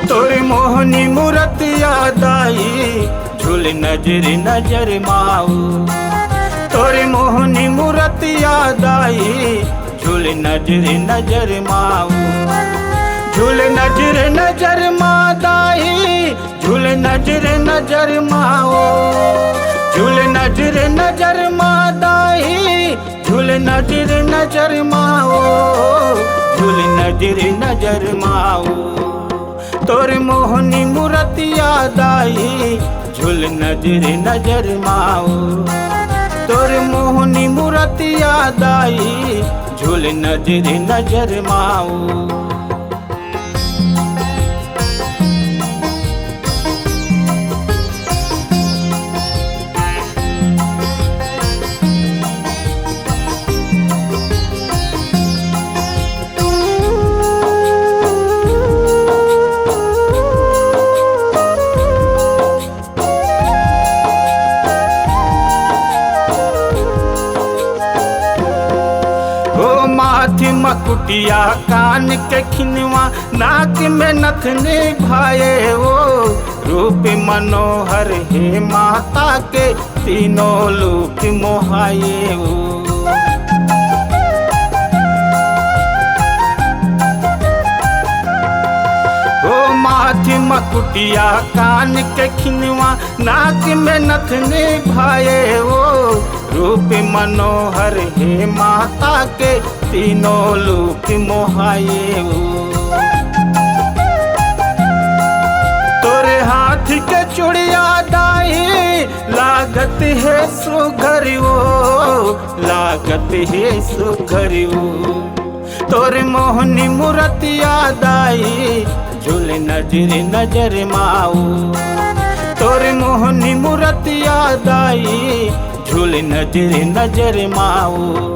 तोरे मोहनी मूरत याद आई, झूल नजर नजर माऊ। तोरे मोहनी मूरत याद आई, झूल नजर नजर माऊ। झूल नजर नजर मादाई, झूल नजर नजर माओ। झूल नजर नजर मादाई, झूल नजर नजर माओ। झूल नजर नजर माओ। तोरे मोहनी मूरत याद आई, झूल नजर नजर माओ। तोरे मोहनी मूरत याद आई, झूल नजर नजर माओ। माथी मकुटिया कान के खिनवा, नाक में नथनी भाए वो। रूप मनोहर हे माता के, तीनों लोक मोहाए वो। माथी मकुटिया कान के खिनवा, नाक में नथनी भाए वो। रूप मनोहर हे माता के, तीनों लोक मोहाए वो। तोरे हाथ के चूड़िया दाई, लागत है सुघर वो, लागत है सुघर वो। तोरे मोहनी मूरत याद आई, झूल नजर नजर माऊ। तोरे मोहनी मूरत याद आई, झूल नजर नजर माऊ।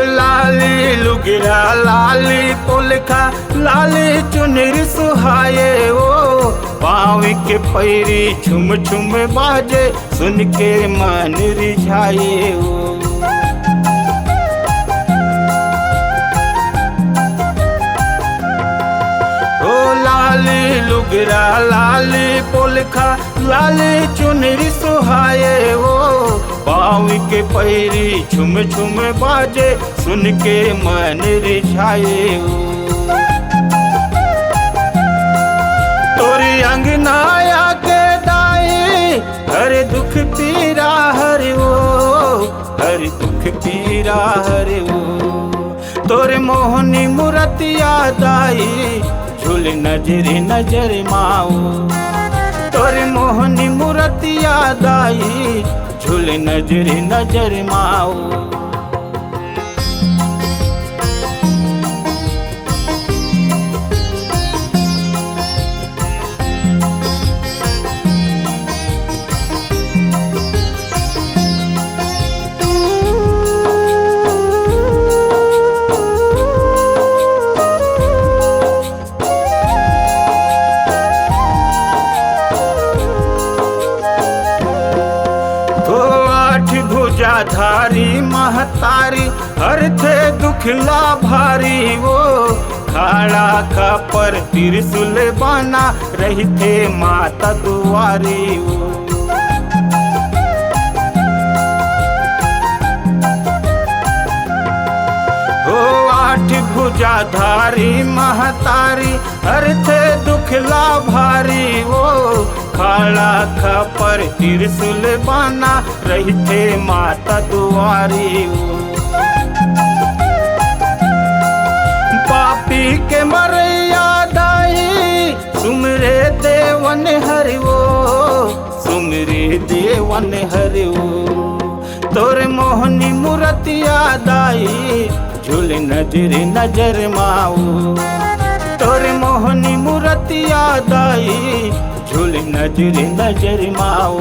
लाली लुगिरा लाली पोलखा, लाली चुनर सुहाए वो। पाँव के पैरी छुम छुम बाजे, सुन के मन रिझाए वो। लाली लुगरा लाली पोलखा, लाली चुनरी सुहाए वो। पाँव के पैरी छुम छुम बाजे, सुन के मन रिझाए वो। तोरी अंगनाया के दाई, हर दुख पीरा हर वो, हर दुख पीरा हर वो। तोरे मोहनी मूरत याद आई, झूल नजर नजर माऊ। तोरे मोहनी मूरत याद आई, झूल नजर नजर माऊ। धारी महतारी, हर थे दुख ला भारी वो। खाड़ा का पर त्रिशूल बना, रही थे माता दुआरी वो। आठ भुजा धारी महतारी, हर थे दुख ला भारी वो। खाड़ा खपर त्रिशूल बना, रही थे माता दुआरी वो। पापी के मर याद आई, सुमरे देवन हरि वो, सुमरे देवन हरि वो। तोरे मोहनी मूरत याद आई, झूल नजर नजर माऊ। तोरे मोहनी मूरत याद आई, झूल नजर नजर माओ।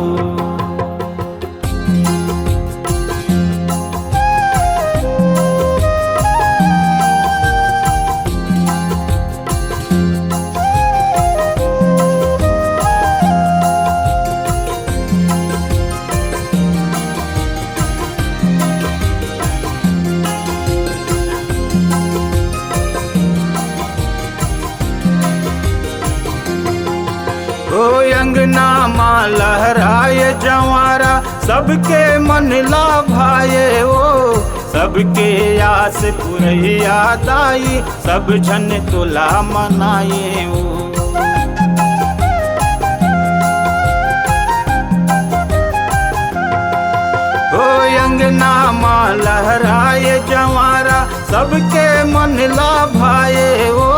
ओ अंगना माँ लहराए जवारा, सबके मन लाभाए ओ, सबके आस पुरैया दाई, सब जन तुला मनाए ओ। ओ अंगना माँ लहराए जवारा, सबके मन लाभाए ओ,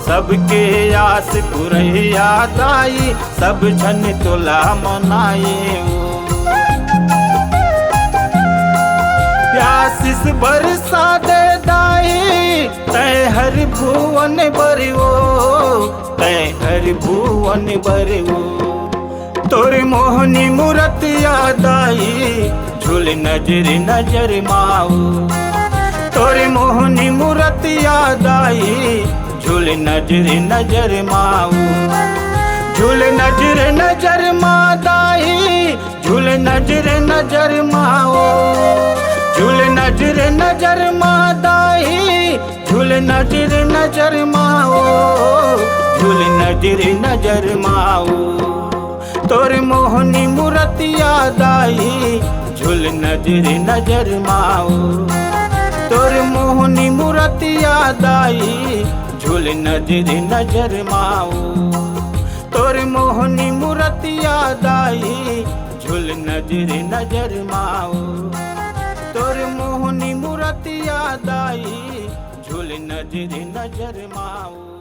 सबके आस पुरैया दाई, सब जन तुला मनाए ओ। आशीष बरसा दे दाई, तय हर भुवन बरिवो, तय हर भुवन बरिवो। तोरे मोहनी मूरत यादाई, झूल नजर नजर माओ। तोरे मोहनी मूरत यादाई, झूल नजर नजर माओ। झूल नजर नजर मादाई, झूल नजर नजर माओ। झूल नजर नजर मादाई, झूल नजर नजर माओ। झूल नजर नजर माओ। तोरे मोहनी मूरत यादाई, झूल नजर नजर माओ। तोरे मोहनी मूरत यादाई, झूल नजर नजर माओ। तोरे मोहनी मूरत यादाई, झूल नजर नजर माओ। तोरे मोहनी मूरत यादाई, झूल नजर नजर माओ।